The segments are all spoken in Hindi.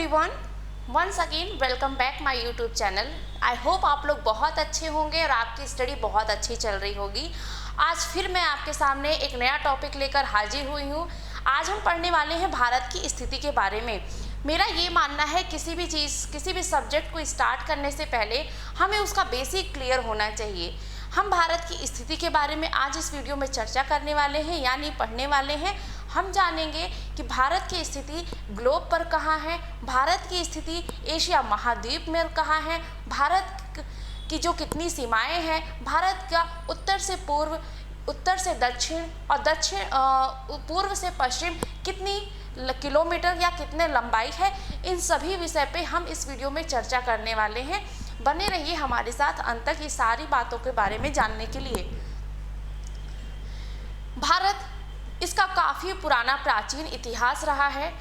Everyone, once again welcome back my YouTube channel. I hope आप लोग बहुत अच्छे होंगे और आपकी स्टडी बहुत अच्छी चल रही होगी। आज फिर मैं आपके सामने एक नया टॉपिक लेकर हाजिर हुई हूँ। आज हम पढ़ने वाले हैं भारत की स्थिति के बारे में। मेरा ये मानना है किसी भी सब्जेक्ट को स्टार्ट करने से पहले हमें उसका बेसिक क्लियर होना चाहिए। हम भारत की स्थिति के बारे में आज इस वीडियो में चर्चा करने वाले हैं, यानी पढ़ने वाले हैं। हम जानेंगे कि भारत की स्थिति ग्लोब पर कहाँ है, भारत की स्थिति एशिया महाद्वीप में कहाँ है, भारत की जो कितनी सीमाएं हैं, भारत का उत्तर से पूर्व, उत्तर से दक्षिण और पूर्व से पश्चिम कितनी किलोमीटर या कितने लंबाई है, इन सभी विषय पे हम इस वीडियो में चर्चा करने वाले हैं। बने रहिए हमारे साथ अंत तक, ये सारी बातों के बारे में जानने के लिए। भारत, इसका काफ़ी पुराना प्राचीन इतिहास रहा है।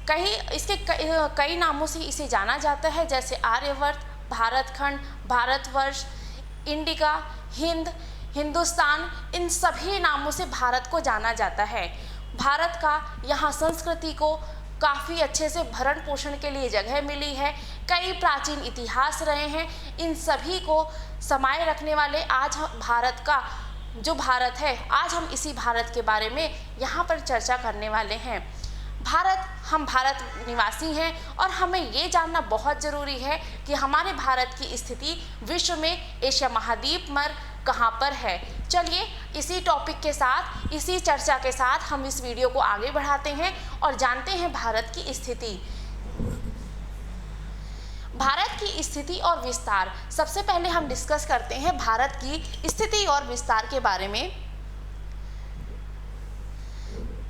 कई नामों से इसे जाना जाता है, जैसे आर्यवर्त, भारतखंड, भारतवर्ष, इंडिका, हिंदुस्तान, इन सभी नामों से भारत को जाना जाता है। भारत का यहाँ संस्कृति को काफ़ी अच्छे से भरण पोषण के लिए जगह मिली है। कई प्राचीन इतिहास रहे हैं। इन सभी को समाये रखने वाले आज भारत का जो भारत है, आज हम इसी भारत के बारे में यहाँ पर चर्चा करने वाले हैं। हम भारत निवासी हैं और हमें ये जानना बहुत ज़रूरी है कि हमारे भारत की स्थिति विश्व में एशिया महाद्वीप पर कहाँ पर है। चलिए इसी टॉपिक के साथ, इसी चर्चा के साथ हम इस वीडियो को आगे बढ़ाते हैं और जानते हैं भारत की स्थिति। भारत की स्थिति और विस्तार। सबसे पहले हम डिस्कस करते हैं भारत की स्थिति और विस्तार के बारे में।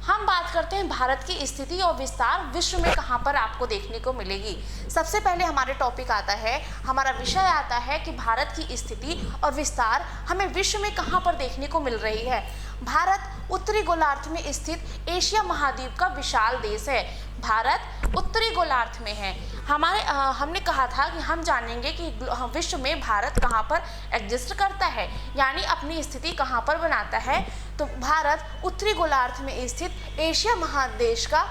हम बात करते हैं भारत की स्थिति और विस्तार विश्व में कहाँ पर आपको देखने को मिलेगी। सबसे पहले हमारे टॉपिक आता है, हमारा विषय आता है कि भारत की स्थिति और विस्तार हमें विश्व में कहाँ पर देखने को मिल रही है। भारत उत्तरी गोलार्ध में स्थित एशिया महाद्वीप का विशाल देश है। भारत उत्तरी गोलार्ध में है। हमने कहा था कि हम जानेंगे कि विश्व में भारत कहाँ पर एग्जिस्ट करता है, यानी अपनी स्थिति कहाँ पर बनाता है। तो भारत उत्तरी गोलार्ध में स्थित एशिया महादेश का,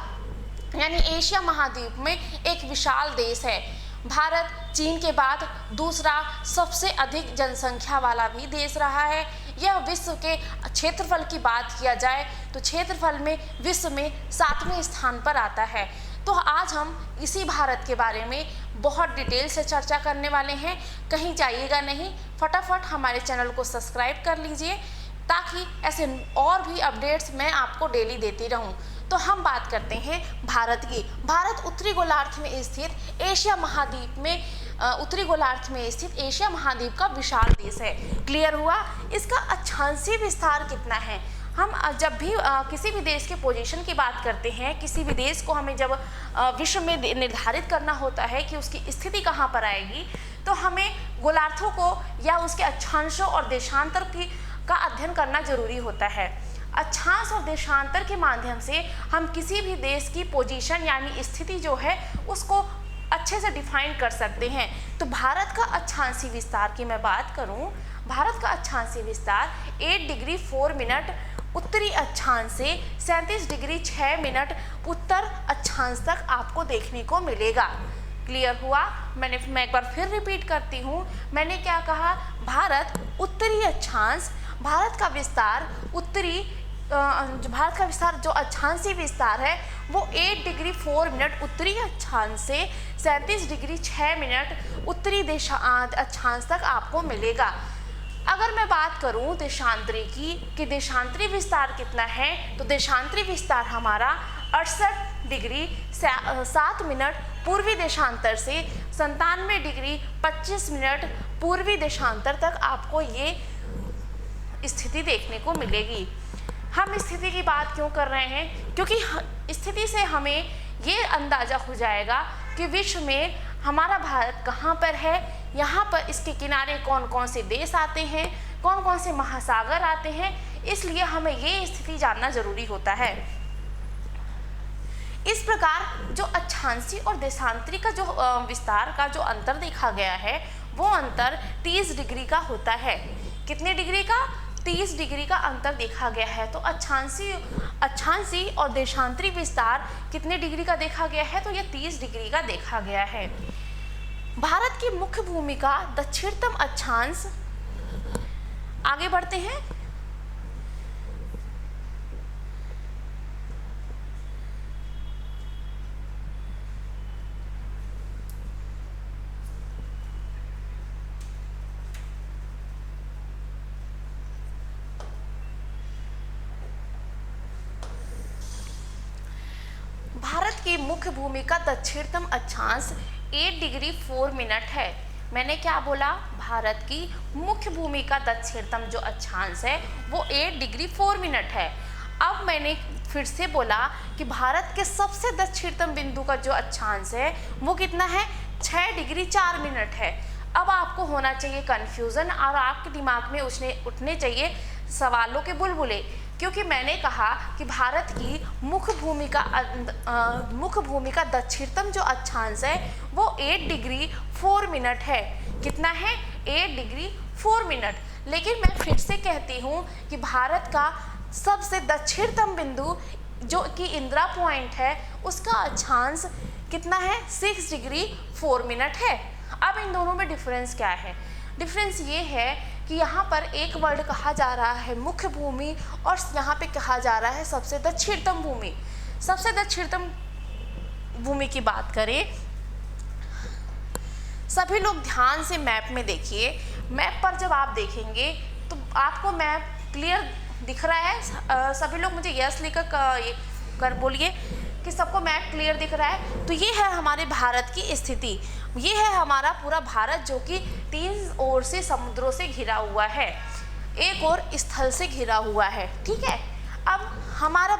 यानी एशिया महाद्वीप में एक विशाल देश है। भारत चीन के बाद दूसरा सबसे अधिक जनसंख्या वाला भी देश रहा है। यह विश्व के क्षेत्रफल की बात किया जाए तो क्षेत्रफल में विश्व में 7वें स्थान पर आता है। तो आज हम इसी भारत के बारे में बहुत डिटेल से चर्चा करने वाले हैं। कहीं जाइएगा नहीं, फटाफट हमारे चैनल को सब्सक्राइब कर लीजिए ताकि ऐसे और भी अपडेट्स मैं आपको डेली देती रहूं। तो हम बात करते हैं भारत की। भारत उत्तरी गोलार्ध में स्थित एशिया महाद्वीप में उत्तरी गोलार्ध में स्थित एशिया महाद्वीप का विशाल देश है। क्लियर हुआ? इसका अक्षांशीय विस्तार कितना है? हम जब भी किसी भी देश के पोजीशन की बात करते हैं, किसी भी देश को हमें जब विश्व में निर्धारित करना होता है कि उसकी स्थिति कहाँ पर आएगी, तो हमें गोलार्धों को या उसके अक्षांशों और देशांतर का अध्ययन करना जरूरी होता है। अक्षांश और देशांतर के माध्यम से हम किसी भी देश की पोजीशन यानी स्थिति जो है उसको अच्छे से डिफाइन कर सकते हैं। तो भारत का अक्षांशीय विस्तार की मैं बात करूं, भारत का अक्षांशीय विस्तार 8 डिग्री 4 मिनट उत्तरी अक्षांश से 37 डिग्री 6 मिनट उत्तर अक्षांश तक आपको देखने को मिलेगा। क्लियर हुआ? मैं एक बार फिर रिपीट करती हूँ। मैंने क्या कहा? भारत उत्तरी अक्षांश, भारत का विस्तार भारत का विस्तार जो अक्षांशीय विस्तार है वो 8 डिग्री 4 मिनट उत्तरी अक्षांश से 37 डिग्री 6 मिनट उत्तरी अक्षांश तक आपको मिलेगा। अगर मैं बात करूं देशांतरी की कि देशांतरी विस्तार कितना है, तो देशांतरी विस्तार हमारा 68 डिग्री 7 मिनट पूर्वी देशांतर से 97 डिग्री 25 मिनट पूर्वी देशांतर तक आपको ये स्थिति देखने को मिलेगी। हम स्थिति की बात क्यों कर रहे हैं? क्योंकि स्थिति से हमें ये अंदाज़ा हो जाएगा कि विश्व में हमारा भारत कहाँ पर है, यहाँ पर इसके किनारे कौन कौन से देश आते हैं, कौन कौन से महासागर आते हैं, इसलिए हमें ये स्थिति जानना जरूरी होता है। इस प्रकार जो अक्षांशीय और देशांतरी का जो विस्तार का जो अंतर देखा गया है वो अंतर 30 डिग्री का होता है। कितने डिग्री का? 30 डिग्री का अंतर देखा गया है। तो अक्षांशी और देशांतरी विस्तार कितने डिग्री का देखा गया है? तो ये 30 डिग्री का देखा गया है। भारत की मुख्य भूमि का दक्षिणतम अक्षांश, आगे बढ़ते हैं। भारत की मुख्य भूमि का दक्षिणतम अक्षांश 8 डिग्री 4 मिनट है। मैंने क्या बोला? भारत की मुख्य भूमि का दक्षिणतम जो अक्षांश है वो 8 डिग्री 4 मिनट है। अब मैंने फिर से बोला कि भारत के सबसे दक्षिणतम बिंदु का जो अक्षांश है वो कितना है? 6 डिग्री 4 मिनट है। अब आपको होना चाहिए कन्फ्यूज़न और आपके दिमाग में उठने चाहिए सवालों के बुलबुले, क्योंकि मैंने कहा कि भारत की मुख्य भूमि का दक्षिणतम जो अक्षांश है वो 8 डिग्री 4 मिनट है। कितना है? 8 डिग्री 4 मिनट। लेकिन मैं फिर से कहती हूँ कि भारत का सबसे दक्षिणतम बिंदु जो कि इंदिरा पॉइंट है उसका अक्षांश कितना है? 6 डिग्री 4 मिनट है। अब इन दोनों में डिफरेंस क्या है? डिफरेंस ये है कि यहाँ पर एक वर्ड कहा जा रहा है मुख्य भूमि और यहाँ पे कहा जा रहा है सबसे दक्षिणतम भूमि। सबसे दक्षिणतम भूमि की बात करें, सभी लोग ध्यान से मैप में देखिए। मैप पर जब आप देखेंगे तो आपको मैप क्लियर दिख रहा है? सभी लोग मुझे यस लिखकर कर बोलिए कि सबको मैप क्लियर दिख रहा है। तो ये है हमारे भारत की स्थिति। ये है हमारा पूरा भारत जो कि 3 ओर से समुद्रों से घिरा हुआ है, एक और स्थल से घिरा हुआ है। ठीक है, अब हमारा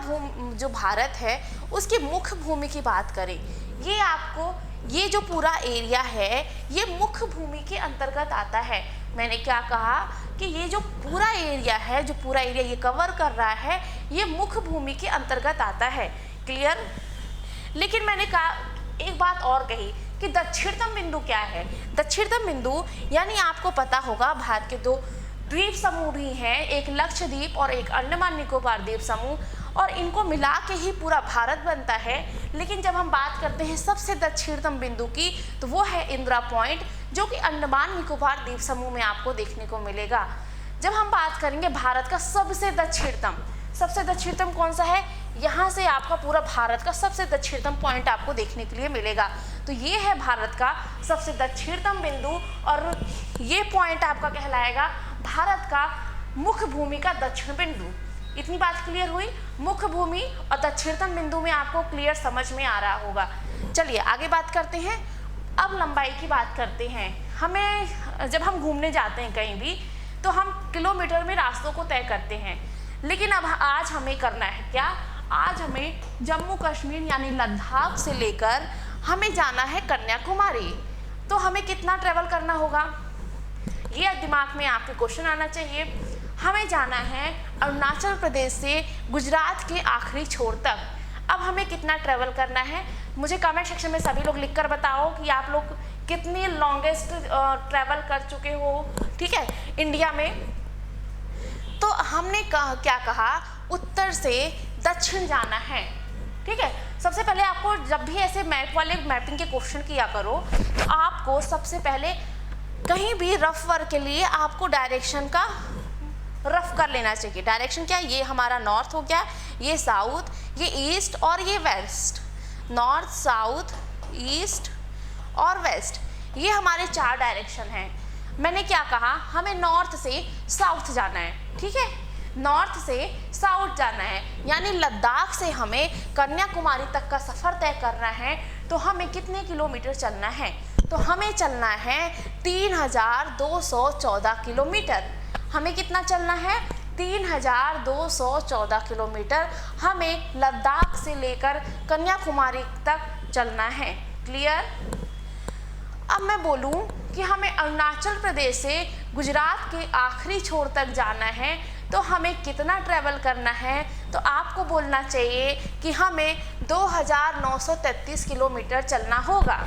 जो भारत है उसकी मुख्य भूमि की बात करें, ये आपको ये जो पूरा एरिया है ये मुख्य भूमि के अंतर्गत आता है। मैंने क्या कहा कि ये जो पूरा एरिया है, जो पूरा एरिया ये कवर कर रहा है, ये मुख्य भूमि के अंतर्गत आता है। क्लियर? लेकिन मैंने कहा एक बात और कही कि दक्षिणतम बिंदु क्या है? दक्षिणतम बिंदु यानी आपको पता होगा भारत के 2 द्वीप समूह भी हैं, एक लक्षद्वीप और एक अंडमान निकोबार द्वीप समूह, और इनको मिला के ही पूरा भारत बनता है। लेकिन जब हम बात करते हैं सबसे दक्षिणतम बिंदु की तो वो है इंदिरा पॉइंट, जो कि अंडमान निकोबार द्वीप समूह में आपको देखने को मिलेगा। जब हम बात करेंगे भारत का सबसे दक्षिणतम कौन सा है, यहाँ से आपका पूरा भारत का सबसे दक्षिणतम पॉइंट आपको देखने के लिए मिलेगा। तो ये है भारत का सबसे दक्षिणतम बिंदु और ये पॉइंट आपका कहलाएगा भारत का मुख्य भूमि का दक्षिण बिंदु। इतनी बात क्लियर हुई? मुख्य भूमि और दक्षिणतम बिंदु में आपको क्लियर समझ में आ रहा होगा। चलिए आगे बात करते हैं। अब लंबाई की बात करते हैं। हमें जब हम घूमने जाते हैं कहीं भी तो हम किलोमीटर में रास्तों को तय करते हैं, लेकिन अब आज हमें करना है क्या? आज हमें जम्मू कश्मीर यानी लद्दाख से लेकर हमें जाना है कन्याकुमारी। तो हमें कितना ट्रेवल करना होगा? ये दिमाग में आपके क्वेश्चन आना चाहिए। हमें जाना है अरुणाचल प्रदेश से गुजरात के आखिरी छोर तक। अब हमें कितना ट्रेवल करना है? मुझे कमेंट सेक्शन में सभी लोग लिखकर बताओ कि आप लोग कितनी लॉन्गेस्ट ट्रेवल कर चुके हो। ठीक है, इंडिया में। तो हमने क्या कहा? उत्तर से दक्षिण जाना है। ठीक है, सबसे पहले आपको जब भी ऐसे मैपिंग के क्वेश्चन किया करो तो आपको सबसे पहले कहीं भी रफ वर्क के लिए आपको डायरेक्शन का रफ कर लेना चाहिए। डायरेक्शन क्या? ये हमारा नॉर्थ हो गया, ये साउथ, ये ईस्ट और ये वेस्ट। नॉर्थ, साउथ, ईस्ट और वेस्ट, ये हमारे 4 डायरेक्शन हैं। मैंने क्या कहा? हमें नॉर्थ से साउथ जाना है। ठीक है, नॉर्थ से साउथ जाना है, यानी लद्दाख से हमें कन्याकुमारी तक का सफ़र तय करना है। तो हमें कितने किलोमीटर चलना है? तो हमें चलना है 3214 किलोमीटर। हमें कितना चलना है? 3214 किलोमीटर हमें लद्दाख से लेकर कन्याकुमारी तक चलना है। क्लियर? अब मैं बोलूं कि हमें अरुणाचल प्रदेश से गुजरात के आखिरी छोर तक जाना है तो हमें कितना ट्रैवल करना है? तो आपको बोलना चाहिए कि हमें 2933 किलोमीटर चलना होगा।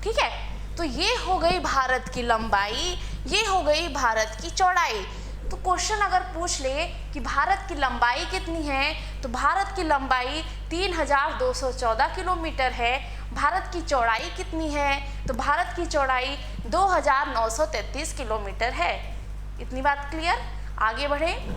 ठीक है, तो ये हो गई भारत की लंबाई, ये हो गई भारत की चौड़ाई। तो क्वेश्चन अगर पूछ ले कि भारत की लंबाई कितनी है, तो भारत की लंबाई 3214 किलोमीटर है। भारत की चौड़ाई कितनी है, तो भारत की चौड़ाई 2933 किलोमीटर है। इतनी बात क्लियर। आगे बढ़ें।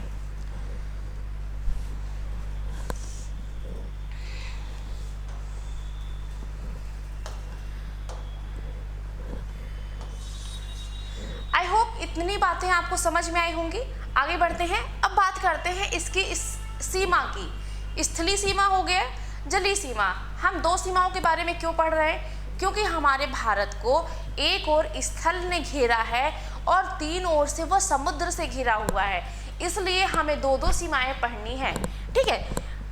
आई होप इतनी बातें आपको समझ में आई होंगी। आगे बढ़ते हैं। अब बात करते हैं इसकी इस सीमा की। स्थलीय सीमा हो गया, जलीय सीमा। हम दो सीमाओं के बारे में क्यों पढ़ रहे हैं? क्योंकि हमारे भारत को एक ओर स्थल ने घेरा है और तीन ओर से वह समुद्र से घिरा हुआ है, इसलिए हमें दो दो सीमाएं पढ़नी है। ठीक है,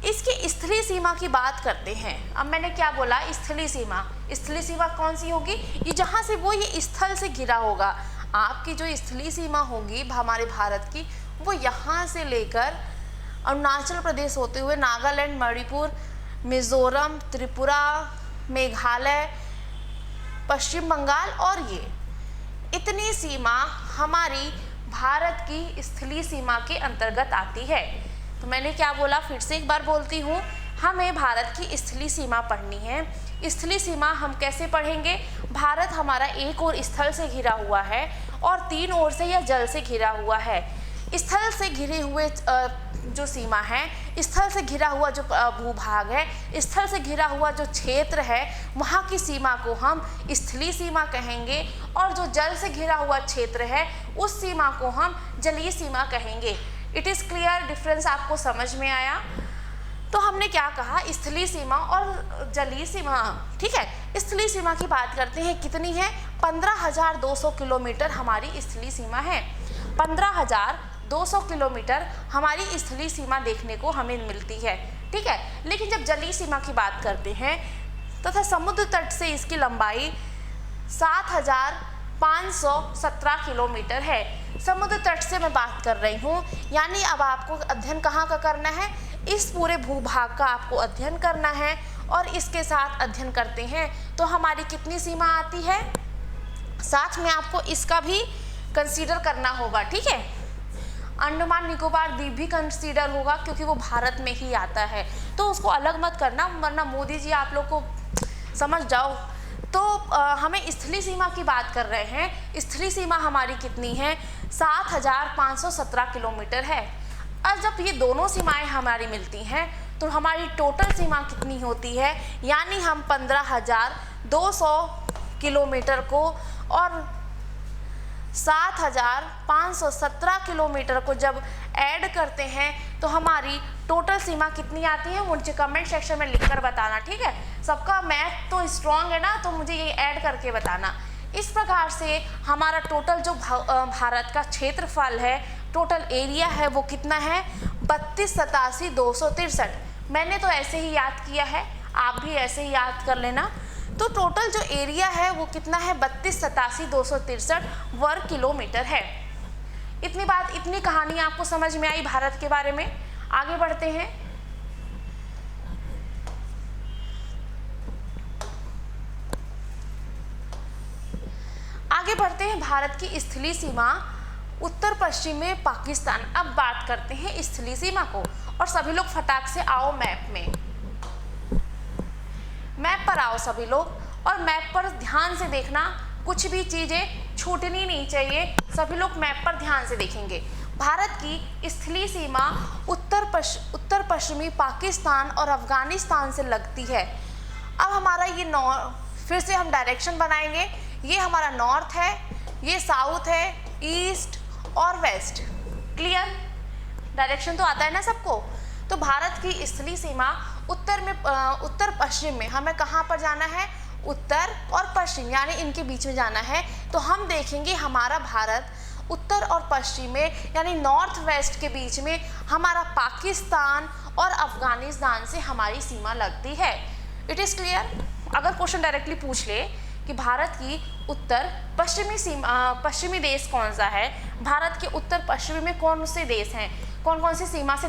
इसकी स्थलीय सीमा की बात करते हैं। अब मैंने क्या बोला? स्थलीय सीमा। स्थलीय सीमा कौन सी होगी? ये जहाँ से वो ये स्थल से घिरा होगा। आपकी जो स्थलीय सीमा होगी हमारे भारत की, वो यहाँ से लेकर अरुणाचल प्रदेश होते हुए नागालैंड, मणिपुर, मिजोरम, त्रिपुरा, मेघालय, पश्चिम बंगाल और ये इतनी सीमा हमारी भारत की स्थलीय सीमा के अंतर्गत आती है। तो मैंने क्या बोला, फिर से एक बार बोलती हूँ, हमें भारत की स्थलीय सीमा पढ़नी है। स्थलीय सीमा हम कैसे पढ़ेंगे? भारत हमारा एक ओर स्थल से घिरा हुआ है और तीन ओर से यह जल से घिरा हुआ है। स्थल से घिरे हुए जो सीमा है, स्थल से घिरा हुआ जो भूभाग है, स्थल से घिरा हुआ जो क्षेत्र है, वहाँ की सीमा को हम स्थलीय सीमा कहेंगे और जो जल से घिरा हुआ क्षेत्र है उस सीमा को हम जलीय सीमा कहेंगे। It is clear? डिफरेंस आपको समझ में आया? तो हमने क्या कहा, स्थलीय सीमा और जलीय सीमा। ठीक है, स्थलीय सीमा की बात करते हैं। कितनी है? 15,200 किलोमीटर हमारी स्थलीय सीमा है। 15,200 किलोमीटर हमारी स्थलीय सीमा देखने को हमें मिलती है। ठीक है, लेकिन जब जलीय सीमा की बात करते हैं तथा समुद्र तट से इसकी लंबाई 7,517 किलोमीटर है। समुद्र तट से मैं बात कर रही हूँ, यानी अब आपको अध्ययन कहाँ का करना है? इस पूरे भूभाग का आपको अध्ययन करना है और इसके साथ अध्ययन करते हैं तो हमारी कितनी सीमा आती है? साथ में आपको इसका भी कंसीडर करना होगा। ठीक है, अंडमान निकोबार द्वीप भी कंसीडर होगा क्योंकि वो भारत में ही आता है, तो उसको अलग मत करना वरना मोदी जी आप लोग को समझ जाओ। तो हमें स्थलीय सीमा की बात कर रहे हैं। स्थलीय सीमा हमारी कितनी है? 7,517 किलोमीटर है। और जब ये दोनों सीमाएं हमारी मिलती हैं तो हमारी टोटल सीमा कितनी होती है? यानी हम 15,200 किलोमीटर को और 7,517 किलोमीटर को जब ऐड करते हैं तो हमारी टोटल सीमा कितनी आती है? मुझे कमेंट सेक्शन में लिखकर बताना। ठीक है, सबका मैथ तो स्ट्रॉन्ग है ना, तो मुझे ये ऐड करके बताना। इस प्रकार से हमारा टोटल जो भारत का क्षेत्रफल है, टोटल एरिया है, वो कितना है? 32,87,263। मैंने तो ऐसे ही याद किया है, आप भी ऐसे ही याद कर लेना। तो टोटल जो एरिया है वो कितना है? 32,87,263 वर्ग किलोमीटर है। इतनी बात, इतनी कहानी आपको समझ में आई भारत के बारे में। आगे बढ़ते हैं। आगे बढ़ते हैं। भारत की स्थलीय सीमा उत्तर पश्चिम में पाकिस्तान। अब बात करते हैं स्थलीय सीमा को, और सभी लोग फटाक से आओ मैप में। मैप पर आओ सभी लोग, और मैप पर ध्यान से देखना, कुछ भी चीज़ें छूटनी नहीं चाहिए। सभी लोग मैप पर ध्यान से देखेंगे। भारत की स्थलीय सीमा उत्तर पश्चिमी पाकिस्तान और अफगानिस्तान से लगती है। अब हमारा ये फिर से हम डायरेक्शन बनाएंगे। ये हमारा नॉर्थ है, ये साउथ है, ईस्ट और वेस्ट। क्लियर? डायरेक्शन तो आता है ना सबको। तो भारत की स्थलीय सीमा उत्तर पश्चिम में हमें कहाँ पर जाना है? उत्तर और पश्चिम, यानी इनके बीच में जाना है। तो हम देखेंगे हमारा भारत उत्तर और पश्चिम में, यानी नॉर्थ वेस्ट के बीच में हमारा पाकिस्तान और अफगानिस्तान से हमारी सीमा लगती है। It is clear? अगर क्वेश्चन डायरेक्टली पूछ ले कि भारत की उत्तर पश्चिमी देश कौन सा है, भारत के उत्तर पश्चिमी में कौन से देश हैं, कौन कौन सी सीमा से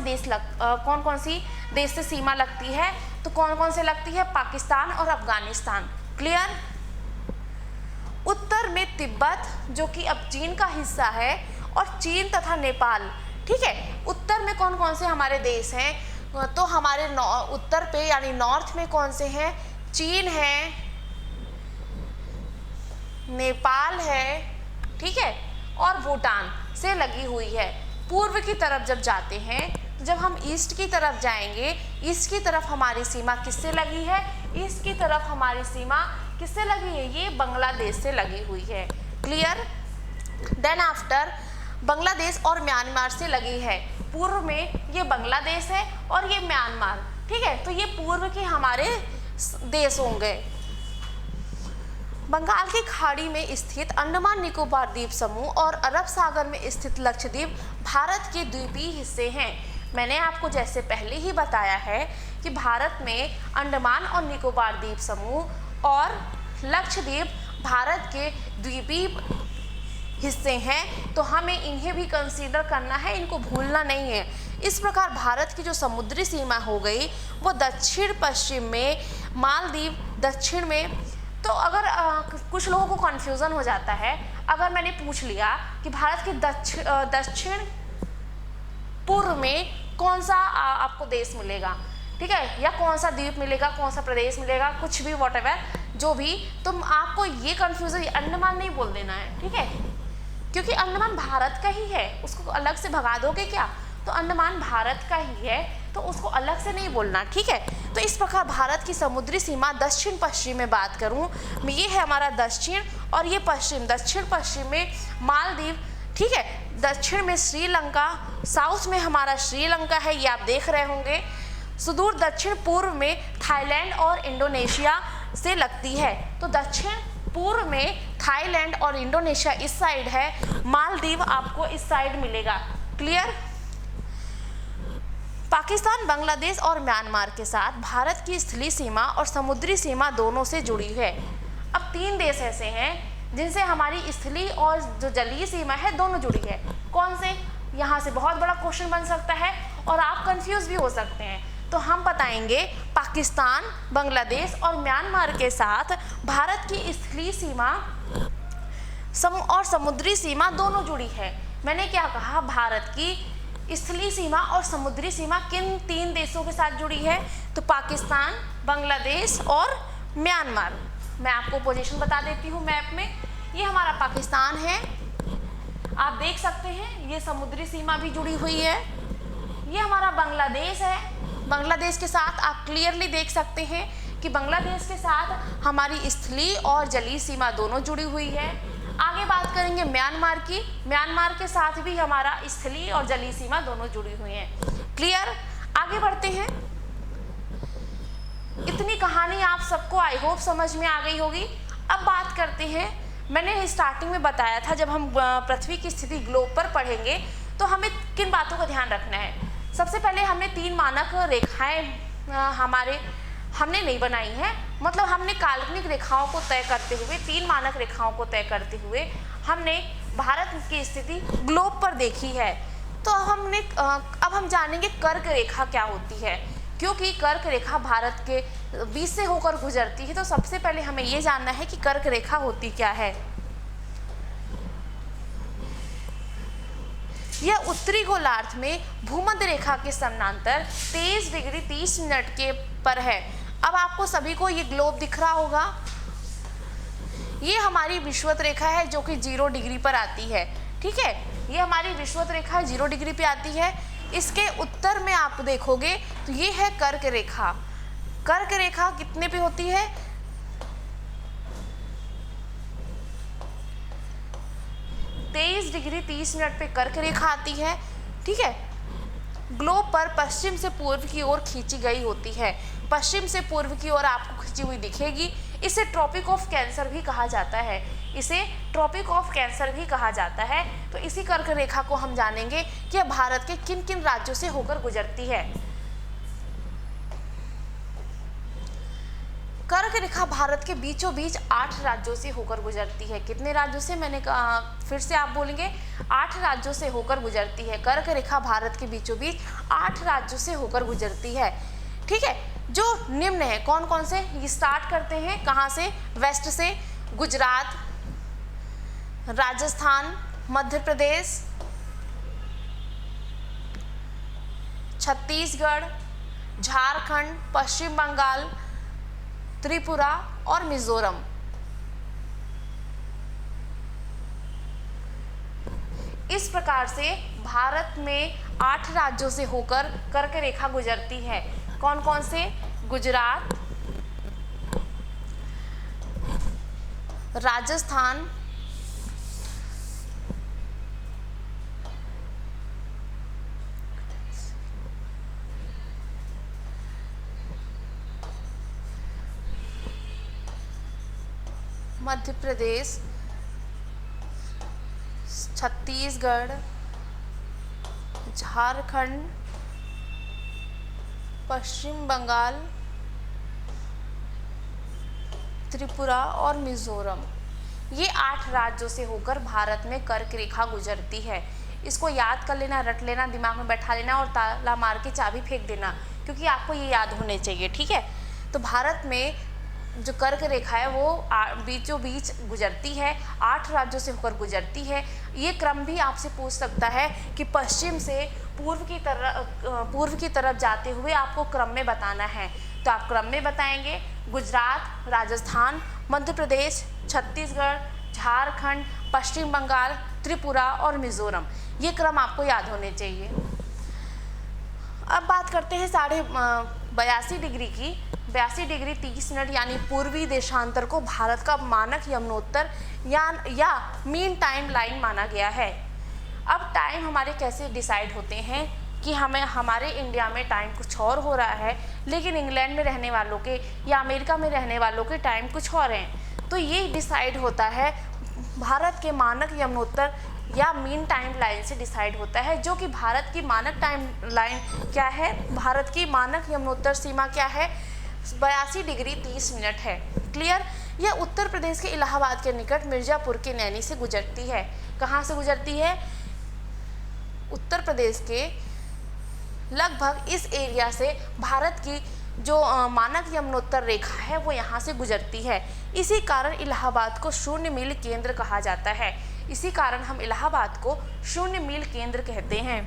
कौन कौन सी देश से सीमा लगती है, तो कौन कौन से लगती है? पाकिस्तान और अफगानिस्तान। क्लियर? उत्तर में तिब्बत जो कि अब चीन का हिस्सा है, और चीन तथा नेपाल। ठीक है, उत्तर में कौन कौन से हमारे देश हैं, तो हमारे उत्तर पे यानी नॉर्थ में कौन से हैं, चीन है, नेपाल है, ठीक है, और भूटान से लगी हुई है। पूर्व की तरफ जब जाते हैं, जब हम ईस्ट की तरफ जाएंगे, ईस्ट की तरफ हमारी सीमा किससे लगी है, ईस्ट की तरफ हमारी सीमा किससे लगी है, ये बांग्लादेश से लगी हुई है। क्लियर। देन आफ्टर बांग्लादेश और म्यांमार से लगी है। पूर्व में ये बांग्लादेश है और ये म्यांमार। ठीक है, तो ये पूर्व के हमारे देश होंगे। बंगाल की खाड़ी में स्थित अंडमान निकोबार द्वीप समूह और अरब सागर में स्थित लक्षद्वीप भारत के द्वीपीय हिस्से हैं। मैंने आपको जैसे पहले ही बताया है कि भारत में अंडमान और निकोबार द्वीप समूह और लक्षद्वीप भारत के द्वीपीय हिस्से हैं, तो हमें इन्हें भी कंसीडर करना है, इनको भूलना नहीं है। इस प्रकार भारत की जो समुद्री सीमा हो गई वो दक्षिण पश्चिम में मालदीव, दक्षिण में। तो अगर कुछ लोगों को कन्फ्यूज़न हो जाता है, अगर मैंने पूछ लिया कि भारत के दक्षिण पूर्व में कौन सा आपको देश मिलेगा, ठीक है, या कौन सा द्वीप मिलेगा, कौन सा प्रदेश मिलेगा, कुछ भी व्हाटएवर जो भी, तो आपको ये कन्फ्यूज़न, अंडमान नहीं बोल देना है। ठीक है, क्योंकि अंडमान भारत का ही है, उसको अलग से भगा दोगे क्या, तो अंडमान भारत का ही है, तो उसको अलग से नहीं बोलना। ठीक है, तो इस प्रकार भारत की समुद्री सीमा दक्षिण पश्चिम में बात करूं, ये है हमारा दक्षिण और ये पश्चिम। दक्षिण पश्चिम में मालदीव, ठीक है, दक्षिण में श्रीलंका, साउथ में हमारा श्रीलंका है, ये आप देख रहे होंगे। सुदूर दक्षिण पूर्व में थाईलैंड और इंडोनेशिया से लगती है, तो दक्षिण पूर्व में थाईलैंड और इंडोनेशिया इस साइड है, मालदीव आपको इस साइड मिलेगा। क्लियर। पाकिस्तान, बांग्लादेश और म्यांमार के साथ भारत की स्थलीय सीमा और समुद्री सीमा दोनों से जुड़ी है। अब 3 देश ऐसे हैं जिनसे हमारी स्थलीय और जो जलीय सीमा है दोनों जुड़ी है। कौन से, यहाँ से बहुत बड़ा क्वेश्चन बन सकता है और आप कंफ्यूज भी हो सकते हैं, तो हम बताएंगे पाकिस्तान, बांग्लादेश और म्यांमार के साथ भारत की स्थलीय सीमा और समुद्री सीमा दोनों जुड़ी है। मैंने क्या कहा, भारत की स्थलीय सीमा और समुद्री सीमा किन 3 देशों के साथ जुड़ी है, तो पाकिस्तान, बांग्लादेश और म्यांमार। मैं आपको पोजीशन बता देती हूँ मैप में। ये हमारा पाकिस्तान है, आप देख सकते हैं, ये समुद्री सीमा भी जुड़ी हुई है। ये हमारा बांग्लादेश है, बांग्लादेश के साथ आप क्लियरली देख सकते हैं कि बांग्लादेश के साथ हमारी स्थलीय और जलीय सीमा दोनों जुड़ी हुई है। आगे बात करेंगे म्यांमार की, म्यांमार के साथ भी हमारा स्थलीय और जलीय सीमा दोनों जुड़ी हुई है। क्लियर। आगे बढ़ते हैं। इतनी कहानी आप सबको आई होप समझ में आ गई होगी। अब बात करते हैं, मैंने स्टार्टिंग में बताया था जब हम पृथ्वी की स्थिति ग्लोब पर पढ़ेंगे तो हमें किन बातों का ध्यान रखना है। सबसे पहले हमने 3 मानक रेखाएं हमने नहीं बनाई हैं, मतलब हमने काल्पनिक रेखाओं को तय करते हुए 3 मानक रेखाओं को तय करते हुए हमने भारत की स्थिति ग्लोब पर देखी है। तो अब हम जानेंगे कर्क रेखा क्या होती है, क्योंकि कर्क रेखा भारत के बीच से होकर गुजरती है। तो सबसे पहले हमें ये जानना है कि कर्क रेखा होती क्या है। यह उत्तरी गोलार्ध में भूमध्य रेखा के समानांतर 23 डिग्री 30 मिनट के पर है। अब आपको सभी को ये ग्लोब दिख रहा होगा, ये हमारी विषुवत रेखा है जो कि 0 डिग्री पर आती है। ठीक है, ये हमारी विषुवत रेखा 0 डिग्री पे आती है। इसके उत्तर में आप देखोगे तो ये है कर्क रेखा। कर्क रेखा कितने पे होती है, 23 डिग्री 30 मिनट पे कर्क रेखा आती है। ठीक है, ग्लोब पर पश्चिम से पूर्व की ओर खींची गई होती है। पश्चिम से पूर्व की ओर आपको खींची हुई दिखेगी। इसे ट्रॉपिक ऑफ कैंसर भी कहा जाता है, इसे ट्रॉपिक ऑफ कैंसर भी कहा जाता है। तो इसी कर्क रेखा को हम जानेंगे कि यह भारत के किन किन राज्यों से होकर गुजरती है। कर्क रेखा भारत के बीचों बीच 8 राज्यों से होकर गुजरती है। कितने राज्यों से, मैंने कहा फिर से आप बोलेंगे, 8 राज्यों से होकर गुजरती है। कर्क रेखा भारत के बीचों बीच 8 राज्यों से होकर गुजरती है। ठीक है, जो निम्न है कौन कौन से, ये स्टार्ट करते हैं कहाँ से, वेस्ट से, गुजरात, राजस्थान, मध्य प्रदेश, छत्तीसगढ़, झारखंड, पश्चिम बंगाल, त्रिपुरा और मिजोरम। इस प्रकार से भारत में 8 राज्यों से होकर कर्क रेखा गुजरती है। कौन कौन से? गुजरात, राजस्थान, मध्य प्रदेश, छत्तीसगढ़, झारखंड, पश्चिम बंगाल, त्रिपुरा और मिजोरम। ये 8 राज्यों से होकर भारत में कर्क रेखा गुजरती है। इसको याद कर लेना, रट लेना, दिमाग में बैठा लेना और ताला मार के चाबी फेंक देना, क्योंकि आपको ये याद होने चाहिए। ठीक है, तो भारत में जो कर्क रेखा है वो बीचों बीच गुजरती है, 8 राज्यों से होकर गुजरती है। ये क्रम भी आपसे पूछ सकता है कि पश्चिम से पूर्व की तरफ जाते हुए आपको क्रम में बताना है, तो आप क्रम में बताएंगे। गुजरात, राजस्थान, मध्य प्रदेश, छत्तीसगढ़, झारखंड, पश्चिम बंगाल, त्रिपुरा और मिजोरम। ये क्रम आपको याद होने चाहिए। अब बात करते हैं 82.5 डिग्री की। 82 डिग्री 30 मिनट यानी पूर्वी देशांतर को भारत का मानक यमुनोत्तर या मीन टाइम लाइन माना गया है। अब टाइम हमारे कैसे डिसाइड होते हैं कि हमारे इंडिया में टाइम कुछ और हो रहा है, लेकिन इंग्लैंड में रहने वालों के या अमेरिका में रहने वालों के टाइम कुछ और हैं। तो ये डिसाइड होता है भारत के मानक यमुनोत्तर या मीन टाइम लाइन से डिसाइड होता है, जो कि भारत की मानक टाइम लाइन क्या है? भारत की मानक यमुनोत्तर सीमा क्या है? 82 डिग्री 30 मिनट है। क्लियर? यह उत्तर प्रदेश के इलाहाबाद के निकट मिर्जापुर के नैनी से गुजरती है। कहाँ से गुजरती है? उत्तर प्रदेश के लगभग इस एरिया से भारत की जो मानक यमुनोत्तर रेखा है वो यहाँ से गुजरती है। इसी कारण इलाहाबाद को शून्य मील केंद्र कहा जाता है। इसी कारण हम इलाहाबाद को शून्य मील केंद्र कहते हैं।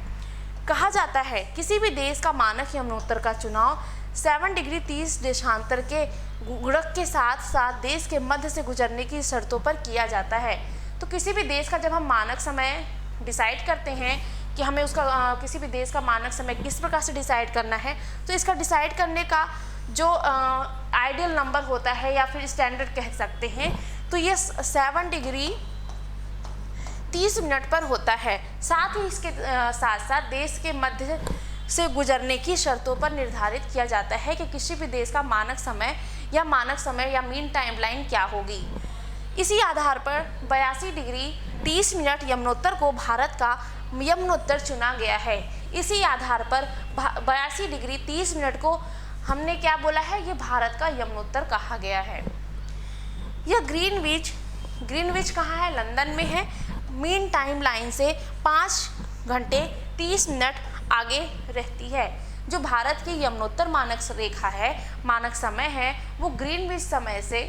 कहा जाता है किसी भी देश का मानक यमुनोत्तर का चुनाव 7 डिग्री 30 देशांतर के गुणक के साथ साथ देश के मध्य से गुजरने की शर्तों पर किया जाता है। तो किसी भी देश का जब हम मानक समय डिसाइड करते हैं कि हमें उसका किसी भी देश का मानक समय किस प्रकार से डिसाइड करना है, तो इसका डिसाइड करने का जो आइडियल नंबर होता है या फिर स्टैंडर्ड कह सकते हैं, तो ये 7 डिग्री 30 मिनट पर होता है। साथ ही इसके साथ साथ देश के मध्य से गुजरने की शर्तों पर निर्धारित किया जाता है कि किसी भी देश का मानक समय या मीन टाइम लाइन क्या होगी। इसी आधार पर 82 डिग्री 30 मिनट यमुनोत्तर को भारत का यमुनोत्तर चुना गया है। इसी आधार पर 82 डिग्री 30 मिनट को हमने क्या बोला है? ये भारत का यमुनोत्तर कहा गया है। यह ग्रीनविच कहाँ है? लंदन में है। मीन टाइम लाइन से 5 घंटे 30 मिनट आगे रहती है। जो भारत की यमुनोत्तर मानक रेखा है, मानक समय है, वो ग्रीनविच समय से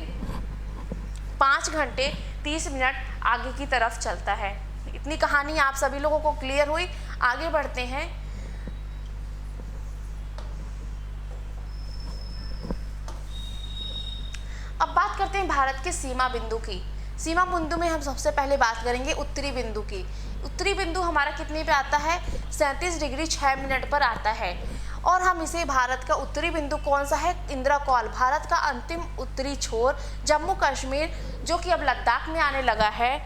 5 घंटे 30 मिनट आगे की तरफ चलता है। इतनी कहानी आप सभी लोगों को क्लियर हुई? आगे बढ़ते हैं। अब बात करते हैं भारत के सीमा बिंदु की। सीमा बिंदु में हम सबसे पहले बात करेंगे उत्तरी बिंदु की। उत्तरी बिंदु हमारा कितने पे आता है? 37 डिग्री 6 मिनट पर आता है। और हम इसे भारत का उत्तरी बिंदु कौन सा है? इंदिरा कॉल, भारत का अंतिम उत्तरी छोर जम्मू कश्मीर, जो कि अब लद्दाख में आने लगा है,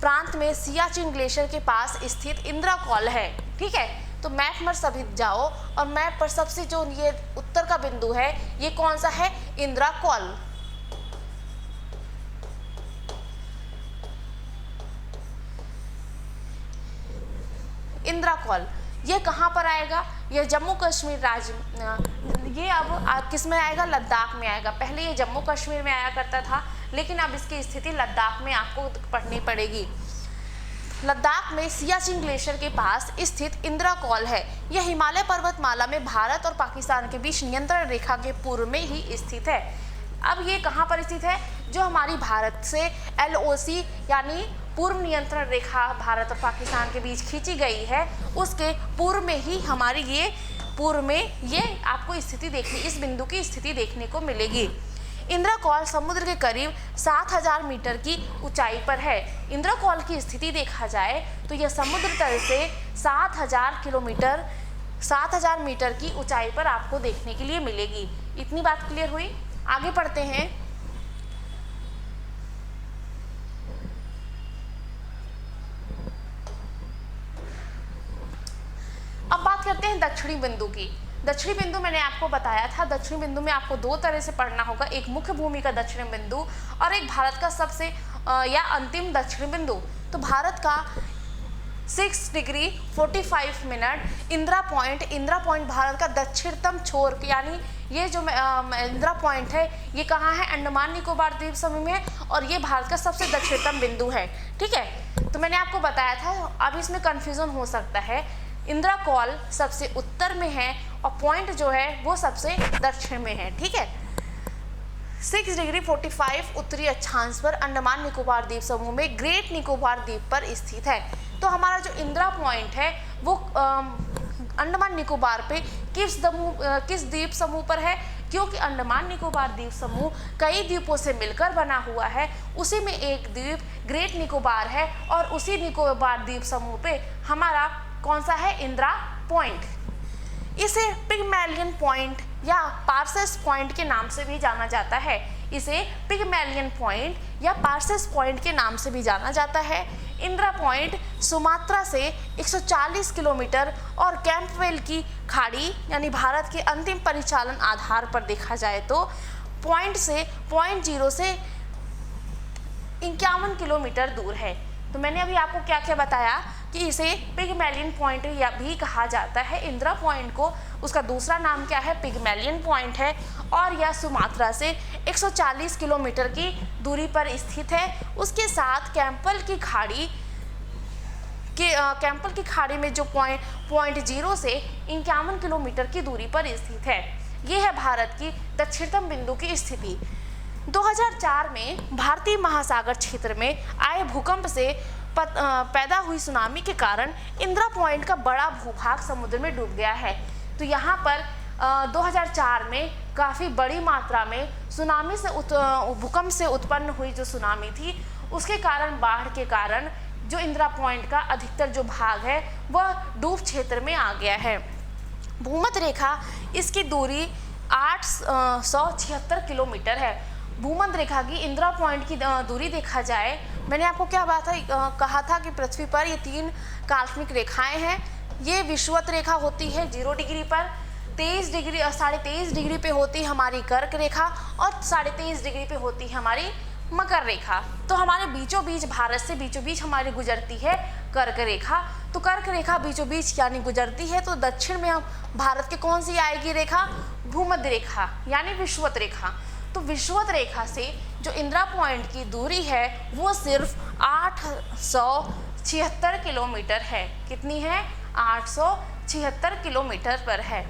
प्रांत में सियाचिन ग्लेशियर के पास स्थित इंदिरा कॉल है। ठीक है, तो मैप पर सभी जाओ और मैप पर सबसे जो ये उत्तर का बिंदु है ये कौन सा है? इंदिरा कॉल। इंदिरा कॉल ये कहाँ पर आएगा? ये जम्मू कश्मीर राज्य, ये अब किस में आएगा? लद्दाख में आएगा। पहले ये जम्मू कश्मीर में आया करता था, लेकिन अब इसकी स्थिति लद्दाख में आपको पढ़नी पड़ेगी। लद्दाख में सियाचिन ग्लेशियर के पास स्थित इंदिरा कॉल है। यह हिमालय पर्वतमाला में भारत और पाकिस्तान के बीच नियंत्रण रेखा के पूर्व में ही स्थित है। अब ये कहाँ पर स्थित है? जो हमारी भारत से LOC यानी पूर्व नियंत्रण रेखा भारत और पाकिस्तान के बीच खींची गई है, उसके पूर्व में ही हमारी ये पूर्व में ये आपको स्थिति देखने, इस बिंदु की स्थिति देखने को मिलेगी। इंद्रकौल समुद्र के करीब 7000 मीटर की ऊंचाई पर है। इंद्रकौल की स्थिति देखा जाए तो यह समुद्र तल से 7000 मीटर की ऊंचाई पर आपको देखने के लिए मिलेगी। इतनी बात क्लियर हुई। आगे पढ़ते हैं। अब बात करते हैं दक्षिणी बिंदु की। दक्षिणी बिंदु मैंने आपको बताया था, दक्षिणी बिंदु में आपको दो तरह से पढ़ना होगा, एक मुख्य भूमि का दक्षिणी बिंदु और एक भारत का सबसे या अंतिम दक्षिणी बिंदु। तो भारत का 6 degree 45 minute Indira point Bharat का दक्षिणतम छोर, यानी ये जो इंदिरा पॉइंट है ये कहाँ है, अंडमान निकोबार द्वीप समूह में है और ये भारत का सबसे दक्षिणतम बिंदु है। ठीक है, तो मैंने आपको बताया था, अब इसमें कंफ्यूजन हो सकता है। इंदिरा कॉल सबसे उत्तर में है और पॉइंट जो है वो सबसे दक्षिण में है। ठीक है, 6 डिग्री 45 उत्तरी अक्षांश पर अंडमान निकोबार द्वीप समूह में ग्रेट निकोबार द्वीप पर स्थित है। तो हमारा जो इंदिरा पॉइंट है वो अंडमान निकोबार पे किस द्वीप समूह पर है, क्योंकि अंडमान निकोबार द्वीप समूह कई द्वीपों से मिलकर बना हुआ है। उसी में एक द्वीप ग्रेट निकोबार है और उसी निकोबार द्वीप समूह पे हमारा कौन सा है, इंदिरा पॉइंट। इसे पिगमैलियन पॉइंट या पार्सेस पॉइंट के नाम से भी जाना जाता है। इसे पिगमैलियन पॉइंट या पार्सेस पॉइंट के नाम से भी जाना जाता है। इंदिरा पॉइंट सुमात्रा से 140 किलोमीटर और कैंपवेल की खाड़ी यानी भारत के अंतिम परिचालन आधार पर देखा जाए तो पॉइंट 0 से 51 किलोमीटर दूर है। तो मैंने अभी आपको क्या क्या बताया कि इसे पिगमैलियन पॉइंट या भी कहा जाता है। इंदिरा पॉइंट को उसका दूसरा नाम क्या है, पिगमैलियन पॉइंट है और यह सुमात्रा से 140 किलोमीटर की दूरी पर स्थित है। उसके साथ कैंपल की खाड़ी में जो पॉइंट 0 से 51 किलोमीटर की दूरी पर स्थित है। यह है भारत की दक्षिणतम बिंदु की स्थिति। 2004 में भारतीय महासागर क्षेत्र में आए भूकंप से पैदा हुई सुनामी के कारण इंदिरा पॉइंट का बड़ा भूभाग समुद्र में डूब गया है। तो यहाँ पर 2004 में काफ़ी बड़ी मात्रा में सुनामी से भूकंप से उत्पन्न हुई जो सुनामी थी, उसके कारण बाढ़ के कारण जो इंदिरा पॉइंट का अधिकतर जो भाग है वह डूब क्षेत्र में आ गया है। भूमध्य रेखा इसकी दूरी 876 किलोमीटर है। भूमध्य रेखा की इंदिरा पॉइंट की दूरी देखा जाए, मैंने आपको क्या कहा था कि पृथ्वी पर ये 3 काल्पनिक रेखाएं हैं। ये विषुवत रेखा होती है 0 डिग्री पर, 23.5 डिग्री पे होती है हमारी कर्क रेखा और 23.5 डिग्री पे होती है हमारी मकर रेखा। तो हमारे बीचों बीच, भारत से बीचों बीच हमारी गुजरती है कर्क रेखा। तो कर्क रेखा बीचों बीच यानी गुजरती है, तो दक्षिण में हम भारत के कौन सी आएगी रेखा, भूमध्य रेखा यानी विषुवत रेखा। तो विषुवत रेखा से जो इंदिरा पॉइंट की दूरी है वो सिर्फ 876 किलोमीटर है। कितनी है, 876 किलोमीटर पर है।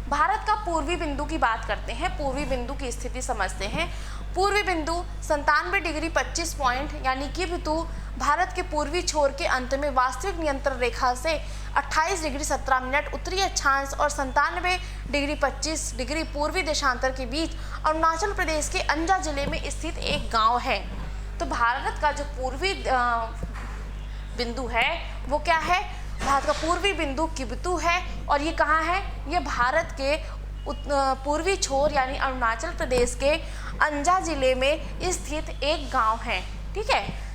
भारत का पूर्वी बिंदु की बात करते हैं, पूर्वी बिंदु की स्थिति समझते हैं। पूर्वी बिंदु 97 डिग्री 25 पॉइंट यानी कि बिंदु भारत के पूर्वी छोर के अंत में वास्तविक नियंत्रण रेखा से 28 डिग्री 17 मिनट उत्तरी अक्षांश और 97 डिग्री 25 डिग्री पूर्वी देशांतर के बीच अरुणाचल प्रदेश के अंजा जिले में स्थित एक गांव है। तो भारत का जो पूर्वी बिंदु है वो क्या है, भारत का पूर्वी बिंदु किबतू है और ये कहाँ है, ये भारत के पूर्वी छोर यानी अरुणाचल प्रदेश के अंजा जिले में स्थित एक गांव है। ठीक है,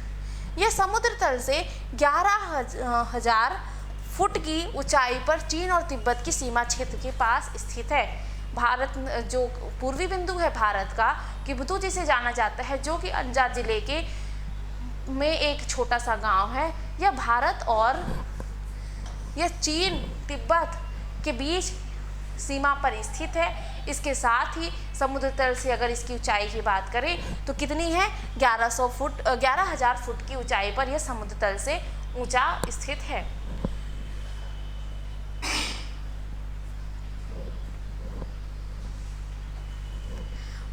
यह समुद्र तल से 11,000 फुट की ऊंचाई पर चीन और तिब्बत की सीमा क्षेत्र के पास स्थित है। भारत जो पूर्वी बिंदु है भारत का, किबतू जिसे जाना जाता है, जो कि अंजा जिले के में एक छोटा सा गांव है। यह भारत और यह चीन तिब्बत के बीच सीमा पर स्थित है। इसके साथ ही समुद्र तल से अगर इसकी ऊंचाई की बात करें तो कितनी है, 11,000 फुट की ऊंचाई पर यह समुद्र तल से ऊंचा स्थित है।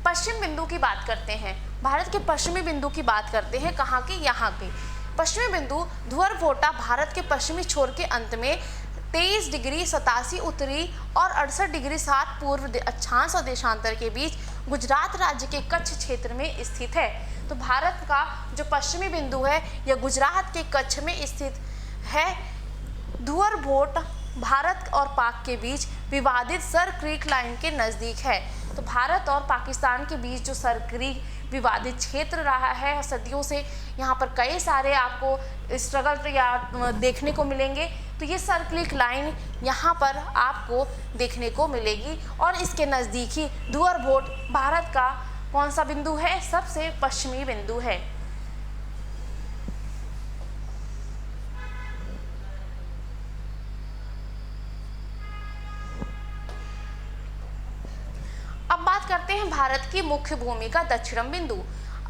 पश्चिम बिंदु की बात करते हैं, भारत के पश्चिमी बिंदु की बात करते हैं। कहाँ के? यहाँ के पश्चिमी बिंदु धुवरभोटा भारत के पश्चिमी छोर के अंत में 23 डिग्री 87 उत्तरी और 68 डिग्री 7 पूर्व अक्षांश और देशांतर के बीच गुजरात राज्य के कच्छ क्षेत्र में स्थित है। तो भारत का जो पश्चिमी बिंदु है यह गुजरात के कच्छ में स्थित है। धुवरभोट भारत और पाक के बीच विवादित सर क्रीक लाइन के नज़दीक है। तो भारत और पाकिस्तान के बीच जो सर क्रीक विवादित क्षेत्र रहा है सदियों से, यहाँ पर कई सारे आपको स्ट्रगल या देखने को मिलेंगे। तो ये सर क्रीक लाइन यहाँ पर आपको देखने को मिलेगी और इसके नज़दीक ही धुवरभोट भारत का कौन सा बिंदु है? सबसे पश्चिमी बिंदु है। अब बात करते हैं भारत की मुख्य भूमि का दक्षिणम बिंदु।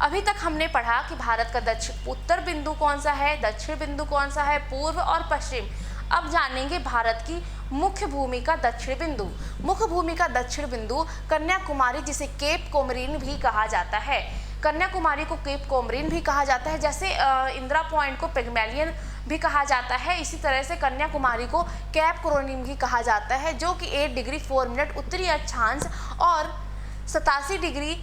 अभी तक हमने पढ़ा कि भारत का उत्तर बिंदु कौन सा है, दक्षिण बिंदु कौन सा है, पूर्व और पश्चिम। अब जानेंगे भारत की मुख्य भूमि का दक्षिण बिंदु। मुख्य भूमि का दक्षिण बिंदु कन्याकुमारी, जिसे केप कोमरिन भी कहा जाता है। कन्याकुमारी को केप कोमरिन भी कहा जाता है, जैसे इंदिरा पॉइंट को पिग्मेलियन भी कहा जाता है, इसी तरह से कन्याकुमारी को कैप कोरोनिम भी कहा जाता है, जो कि 8 डिग्री 4 मिनट उत्तरी अक्षांश और 87 डिग्री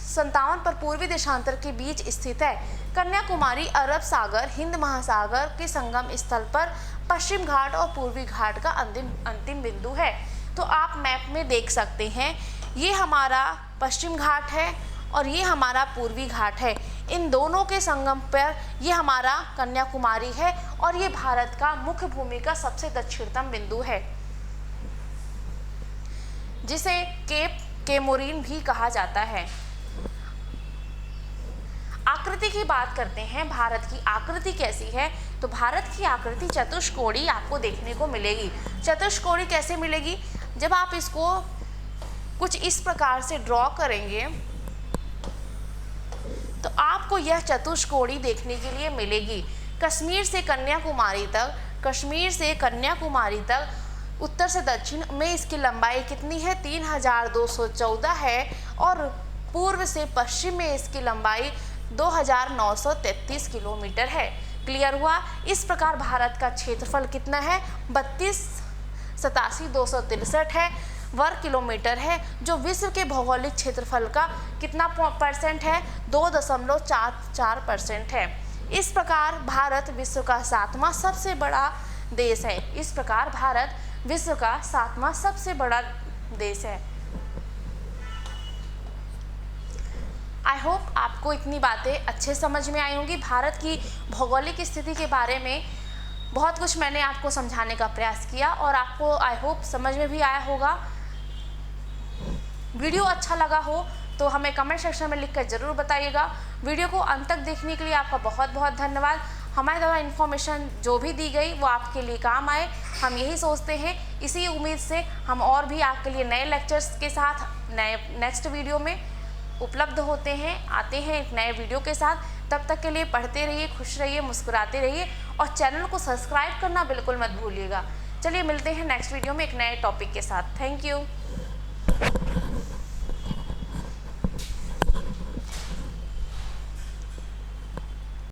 57 पर पूर्वी देशांतर के बीच स्थित है। कन्याकुमारी अरब सागर हिंद महासागर के संगम स्थल पर पश्चिम घाट और पूर्वी घाट का अंतिम बिंदु है। तो आप मैप में देख सकते हैं, ये हमारा पश्चिम घाट है और ये हमारा पूर्वी घाट है। इन दोनों के संगम पर ये हमारा कन्याकुमारी है और ये भारत का मुख्य भूमि का सबसे दक्षिणतम बिंदु है, जिसे केप कोमरिन भी कहा जाता है। आकृति की बात करते हैं, भारत की आकृति कैसी है? तो भारत की आकृति चतुष्कोणीय आपको देखने को मिलेगी। चतुष्कोणीय कैसे मिलेगी? जब आप इसको कुछ इस प्रकार से ड्रॉ करेंगे तो आपको यह चतुष्कोणीय देखने के लिए मिलेगी। कश्मीर से कन्याकुमारी तक उत्तर से दक्षिण में इसकी लंबाई कितनी है? 3214 है और पूर्व से पश्चिम में इसकी लंबाई 2933 किलोमीटर है। क्लियर हुआ? इस प्रकार भारत का क्षेत्रफल कितना है? 32,87,263 है वर्ग किलोमीटर है, जो विश्व के भौगोलिक क्षेत्रफल का कितना परसेंट है? 2.44% है। इस प्रकार भारत विश्व का 7वां सबसे बड़ा देश है। इस प्रकार भारत विश्व का 7वां सबसे बड़ा देश है। आई होप आपको इतनी बातें अच्छे समझ में आई होंगी। भारत की भौगोलिक स्थिति के बारे में बहुत कुछ मैंने आपको समझाने का प्रयास किया और आपको आई होप समझ में भी आया होगा। वीडियो अच्छा लगा हो तो हमें कमेंट सेक्शन में लिखकर ज़रूर बताइएगा। वीडियो को अंत तक देखने के लिए आपका बहुत बहुत धन्यवाद। हमारे द्वारा इन्फॉर्मेशन जो भी दी गई वो आपके लिए काम आए, हम यही सोचते हैं। इसी उम्मीद से हम और भी आपके लिए नए लेक्चर्स के साथ नेक्स्ट वीडियो में उपलब्ध आते हैं एक नए वीडियो के साथ। तब तक के लिए पढ़ते रहिए, खुश रहिए, मुस्कुराते रहिए और चैनल को सब्सक्राइब करना बिल्कुल मत भूलिएगा। चलिए मिलते हैं नेक्स्ट वीडियो में एक नए टॉपिक के साथ। Thank you.